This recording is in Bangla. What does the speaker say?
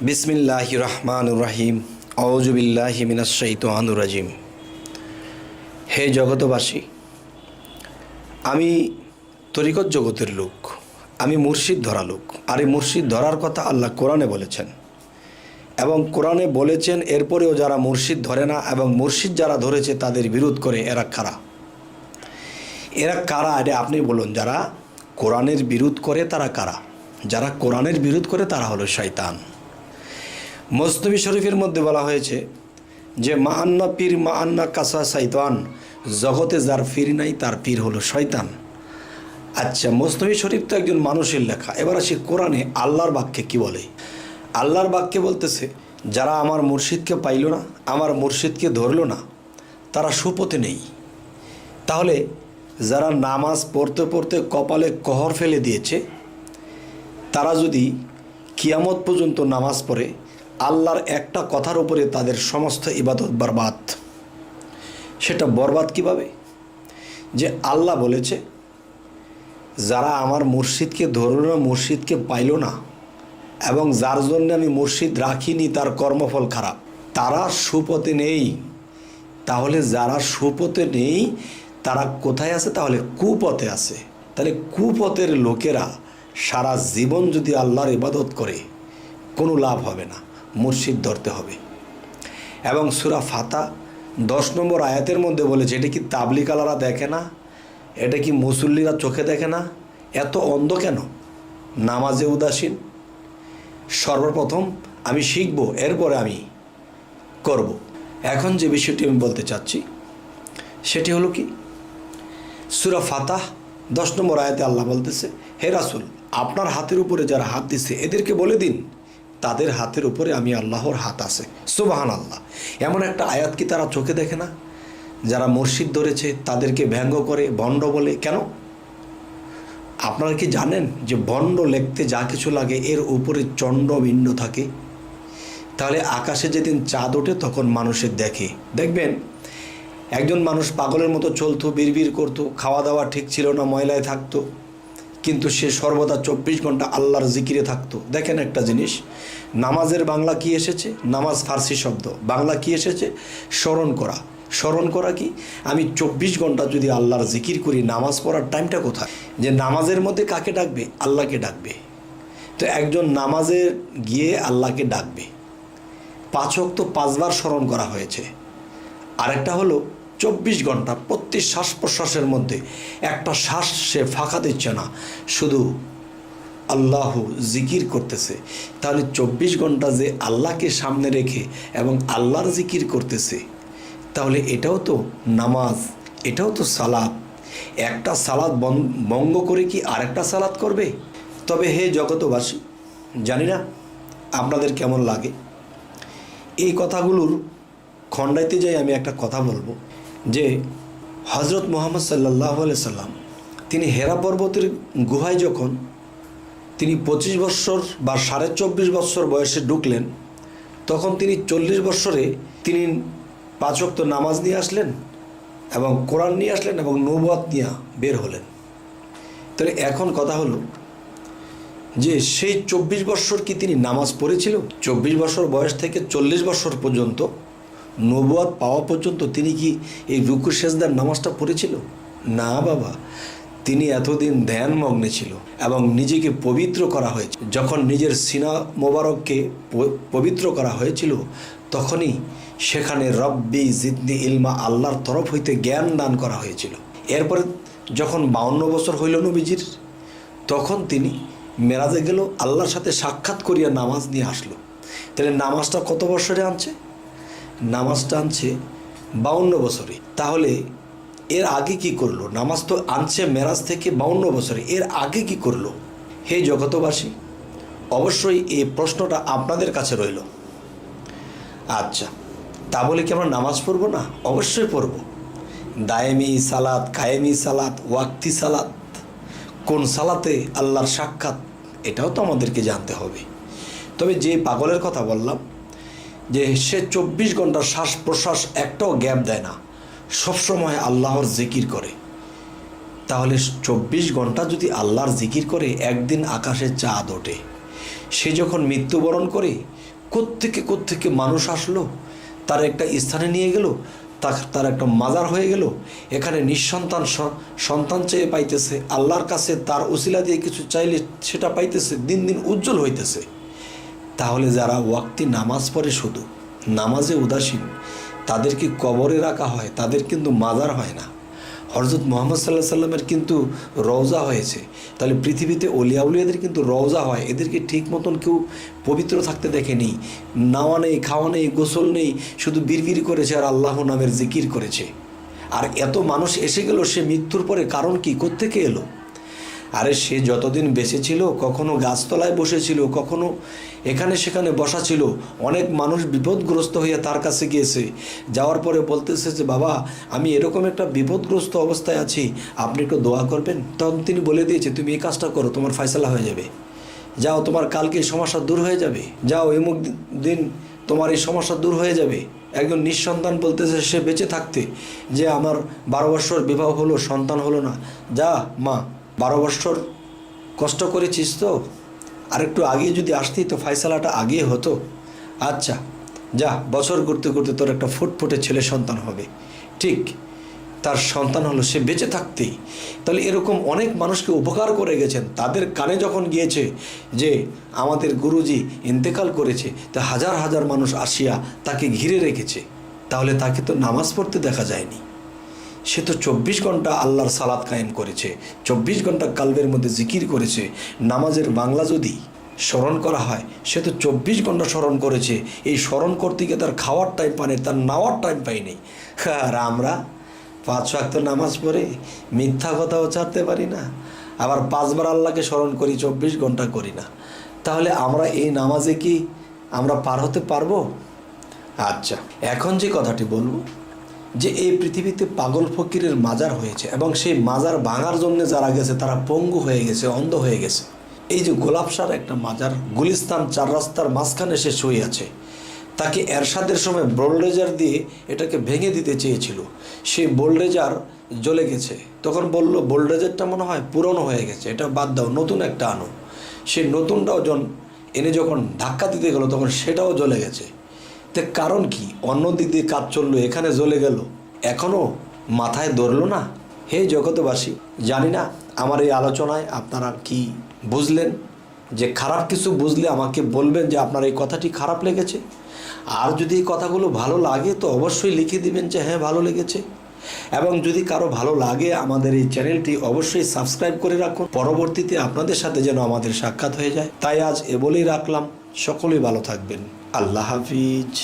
বিসমিল্লাহির রহমানির রহিম। আউযু বিল্লাহি মিনাশ শাইতানির রাজিম। হে জগতবাসী, আমি তরিকত জগতের লোক, আমি মুর্শিদ ধরা লোক। আর এই মুর্শিদ ধরার কথা আল্লাহ কোরআনে বলেছেন, এবং কোরআনে বলেছেন এরপরেও যারা মুর্শিদ ধরে না এবং মুর্শিদ যারা ধরেছে তাদের বিরোধ করে, এরা কারা? এরা কারা এটা আপনি বলুন। যারা কোরআনের বিরোধ করে তারা কারা? যারা কোরআনের বিরোধ করে তারা হলো শয়তান। মজনবী শরীফের মধ্যে বলা হয়েছে যে মা আন্না পীর মা আন্না কাসা শয়তান, জগতে যার পীর নাই তার পীর হলো শয়তান। আচ্ছা, মজনবী শরীফ তো একজন মানুষের লেখা, এবার আসি কোরআনে আল্লাহর বাক্যে কি বলে। আল্লাহর বাক্যে বলতেছে, যারা আমার মুর্শিদকে পাইল না, আমার মুর্শিদকে ধরল না, তারা সুপথে নেই। তাহলে যারা নামাজ পড়তে পড়তে কপালে কহর ফেলে দিয়েছে, তারা যদি কিয়ামত পর্যন্ত নামাজ পড়ে, আল্লাহর একটা কথার উপরে তাদের সমস্ত ইবাদত বরবাদ। সেটা বরবাদ কিভাবে? যে আল্লাহ বলেছে, যারা আমার মুর্শিদকে ধরল না, মুর্শিদকে পাইল না, এবং যার জন্য আমি মুর্শিদ রাখিনি তার কর্মফল খারাপ, তারা সুপথে নেই। তাহলে যারা সুপথে নেই তারা কোথায় আছে? তাহলে কুপথে আছে। তাহলে কুপথের লোকেরা সারা জীবন যদি আল্লাহর ইবাদত করে কোনো লাভ হবে না, মুর্শিদ ধরতে হবে। এবং সূরা ফাতা 10 নম্বর আয়াতের মধ্যে বলেছে, এটা কি তাবলিগালারা দেখে না? এটা কি মুসল্লিরা চোখে দেখে না? এত অন্ধ কেন? নামাজে উদাসীন। সর্বপ্রথম আমি শিখব, এরপরে আমি করব। এখন যে বিষয়টি আমি বলতে চাচ্ছি সেটি হলো কি, সূরা ফাতাহ 10 নম্বর আয়াতে আল্লাহ বলতেছে, হে রাসূল, আপনার হাতের উপরে যারা হাত দিচ্ছে এদেরকে বলে দিন তাদের হাতের উপরে আমি আল্লাহর হাত আছে। সুবহানাল্লাহ। এমন একটা আয়াত কি তারা চোখে দেখে না? যারা মুর্শিদ ধরেছে তাদেরকে ব্যঙ্গ করে, ভণ্ড বলে। কেন? আপনারা কি জানেন যে ভণ্ড লিখতে যা কিছু লাগে এর উপরে চন্দ্রবিন্দু থাকে? তাহলে আকাশে যেদিন চাঁদ ওঠে তখন মানুষের দেখে। দেখবেন একজন মানুষ পাগলের মতো চলতো, বিড়বিড় করতো, খাওয়া দাওয়া ঠিক ছিল না, ময়লায় থাকতো, কিন্তু সে সর্বদা 24 ঘন্টা আল্লাহর জিকিরে থাকতো। দেখেন একটা জিনিস, নামাজের বাংলা কি এসেছে? নামাজ ফার্সি শব্দ, বাংলা কি এসেছে? স্মরণ করা। স্মরণ করা কি? আমি 24 ঘন্টা যদি আল্লাহর জিকির করি, নামাজ পড়ার টাইমটা কোথায়? যে নামাজের মধ্যে কাকে ডাকবে? আল্লাহকে ডাকবে। তো একজন নামাজে গিয়ে আল্লাহকে ডাকবে, 5 ওয়াক্ত 5 বার স্মরণ করা হয়েছে। আরেকটা হলো 24 ঘন্টা প্রতি শ্বাস প্রশ্বাসের মধ্যে একটা শ্বাস সে ফাঁকা দিচ্ছে না, শুধু আল্লাহ জিকির করতেছে। তাহলে 24 ঘন্টা যে আল্লাহকে সামনে রেখে এবং আল্লাহর জিকির করতেছে, তাহলে এটাও তো নামাজ, এটাও তো সালাত। একটা সালাত ভঙ্গ করে কি আরেকটা সালাত করবে? তবে হে জগতবাসী, জানি না আপনাদের কেমন লাগে, এই কথাগুলোর খণ্ডাইতে যাই আমি একটা কথা বলবো যে হজরত মুহাম্মদ সাল্লাল্লাহু আলাইহি সাল্লাম তিনি হেরা পর্বতের গুহায় যখন তিনি 25 বৎসর বা 24.5 বৎসর বয়সে ঢুকলেন, তখন তিনি 40 বৎসরে তিনি 5 ওয়াক্ত নামাজ নিয়ে আসলেন এবং কোরআন নিয়ে আসলেন এবং নবুয়ত নিয়ে বের হলেন। তাহলে এখন কথা হলো যে সেই 24 বৎসর কি তিনি নামাজ পড়েছিল? 24 বৎসর বয়স থেকে 40 বৎসর পর্যন্ত, নবুয়ত পাওয়া পর্যন্ত তিনি কি এই রুকু সেজদার নামাজটা পড়েছিল? না বাবা, তিনি এতদিন ধ্যানমগ্নে ছিল এবং নিজেকে পবিত্র করা হয়েছে। যখন নিজের সিনা মোবারককে পবিত্র করা হয়েছিল, তখনই সেখানে রব্বি জিদনি ইলমা, আল্লাহর তরফ হইতে জ্ঞান দান করা হয়েছিল। এরপরে যখন 52 বছর হইল নবীজির, তখন তিনি মেরাজে গেল, আল্লাহর সাথে সাক্ষাৎ করিয়া নামাজ নিয়ে আসলো। তাহলে নামাজটা কত বছরে আনছে? নামাজটা আনছে 52 বছরে। তাহলে এর আগে কি করলো? নামাজ তো আনছে মেরাজ থেকে 52 বছরে, এর আগে কি করলো? হে জগতবাসী, অবশ্যই এই প্রশ্নটা আপনাদের কাছে রইল। আচ্ছা, তা বলে কি আমরা নামাজ পড়বো না? অবশ্যই পড়ব। দায়েমি সালাত, কায়েমি সালাত, ওয়াক্তি সালাত, কোন সালাতে আল্লাহর সাক্ষাৎ, এটাও তো আমাদেরকে জানতে হবে। তবে যে পাগলের কথা বললাম, যে সে 24 ঘন্টার শ্বাস প্রশ্বাস একটাও গ্যাপ দেয় না, সবসময় আল্লাহর জিকির করে, তাহলে 24 ঘন্টা যদি আল্লাহর জিকির করে, একদিন আকাশে চাঁদ ওঠে, সে যখন মৃত্যুবরণ করে কোত্থেকে মানুষ আসলো, তার একটা স্থানে নিয়ে গেল, তার একটা মাজার হয়ে গেল। এখানে নিঃসন্তান সন্তান চেয়ে পাইতেছে, আল্লাহর কাছে তার উসিলা দিয়ে কিছু চাইলে সেটা পাইতেছে, দিন দিন উজ্জ্বল হইতেছে। তাহলে যারা ওয়াক্তি নামাজ পড়ে শুধু নামাজে উদাসীন, তাদেরকে কবরে রাখা হয়, তাদের কিন্তু মাজার হয় না। হযরত মুহাম্মদ সাল্লাল্লাহু আলাইহি সাল্লামের কিন্তু রওজা হয়েছে। তাহলে পৃথিবীতে অলিয়া উলিয়াদের কিন্তু রওজা হয়, এদেরকে ঠিক মতন কেউ পবিত্র থাকতে দেখেনি। নাওয়া নেই, খাওয়া নেই, গোসল নেই, শুধু বিড়বিড় করেছে আর আল্লাহ নামের জিকির করেছে। আর এত মানুষ এসে গেল, সে মৃত্যুর পরে কারণ কি, কোত্থেকে এলো? আরে সে যতদিন বেঁচে ছিল, কখনো গাছতলায় বসেছিল, কখনো এখানে সেখানে বসা ছিল। অনেক মানুষ বিপদগ্রস্ত হয়ে তার কাছে গিয়েছে, যাওয়ার পরে বলতেছে যে বাবা, আমি এরকম একটা বিপদগ্রস্ত অবস্থায় আছি, আপনি একটু দোয়া করবেন। তখন তিনি বলে দিয়েছে, তুমি এই কাজটা করো, তোমার ফয়সালা হয়ে যাবে, যাও, তোমার কালকে এই সমস্যা দূর হয়ে যাবে, যাও এমুক দিন তোমার এই সমস্যা দূর হয়ে যাবে। একজন নিঃসন্তান বলতেছে সে বেঁচে থাকতে যে আমার 12 বছর বিবাহ হলো, সন্তান হলো না। যা মা, 12 বছর কষ্ট করেছিস তো, আর একটু আগে যদি আসতি তো ফয়সালাটা আগে হতো। আচ্ছা যা, বছর ঘুরতে ঘুরতে তোর একটা ফুটফুটে ছেলে সন্তান হবে। ঠিক তার সন্তান হলো, সে বেঁচে থাকতেই। তাহলে এরকম অনেক মানুষকে উপকার করে গেছেন। তাদের কানে যখন গিয়েছে যে আমাদের গুরুজি ইন্তেকাল করেছে, তা হাজার হাজার মানুষ আসিয়া তাকে ঘিরে রেখেছে। তাহলে তাকে তো নামাজ পড়তে দেখা যায়নি। সে তো 24 ঘন্টা আল্লাহর সালাত কায়েম করেছে, 24 ঘন্টা কালবের মধ্যে জিকির করেছে। নামাজের বাংলা যদি স্মরণ করা হয়, সে তো 24 ঘন্টা স্মরণ করেছে। এই স্মরণ করতে গিয়ে তার খাওয়ার টাইম পায়নি, তার নাওয়ার টাইম পায়নি। আর আমরা 5 ওয়াক্ত নামাজ পড়ে মিথ্যা কথাও ছাড়তে পারি না, আবার 5 বার আল্লাহকে স্মরণ করি, 24 ঘন্টা করি না। তাহলে আমরা এই নামাজে কি আমরা পার হতে পারবো? আচ্ছা, এখন যে কথাটি বলবো, যে এই পৃথিবীতে পাগল ফকিরের মাজার হয়েছে, এবং সেই মাজার ভাঙার জন্য যারা গেছে তারা পঙ্গু হয়ে গেছে, অন্ধ হয়ে গেছে। এই যে গোলাপশার একটা মাজার, গুলিস্তান 4 রাস্তার মাঝখানে সে শুয়ে আছে। তাকে এরশাদের সময় বোল্ডেজার দিয়ে এটাকে ভেঙে দিতে চেয়েছিল, সেই বোল্ডেজার জ্বলে গেছে। তখন বলল, বোল্ডেজারটা মনে হয় পুরনো হয়ে গেছে, এটা বাদ দাও, নতুন একটা আনো। সে নতুনটাও এনে যখন ধাক্কা দিতে গেল, তখন সেটাও জ্বলে গেছে। তো কারণ কি? অন্য দিক দিয়ে কাজ চললো, এখানে জ্বলে গেল, এখনও মাথায় ধরলো না। হে জগতবাসী, জানি না আমার এই আলোচনায় আপনারা কি বুঝলেন। যে খারাপ কিছু বুঝলে আমাকে বলবেন যে আপনার এই কথাটি খারাপ লেগেছে। আর যদি এই কথাগুলো ভালো লাগে তো অবশ্যই লিখে দিবেন যে হ্যাঁ ভালো লেগেছে। এবং যদি কারো ভালো লাগে, আমাদের এই চ্যানেলটি অবশ্যই সাবস্ক্রাইব করে রাখুন, পরবর্তীতে আপনাদের সাথে যেন আমাদের সাক্ষাৎ হয়ে যায়। তাই আজ এ বলেই রাখলাম, সকলেই ভালো থাকবেন। আল্লাহ হাফিজ।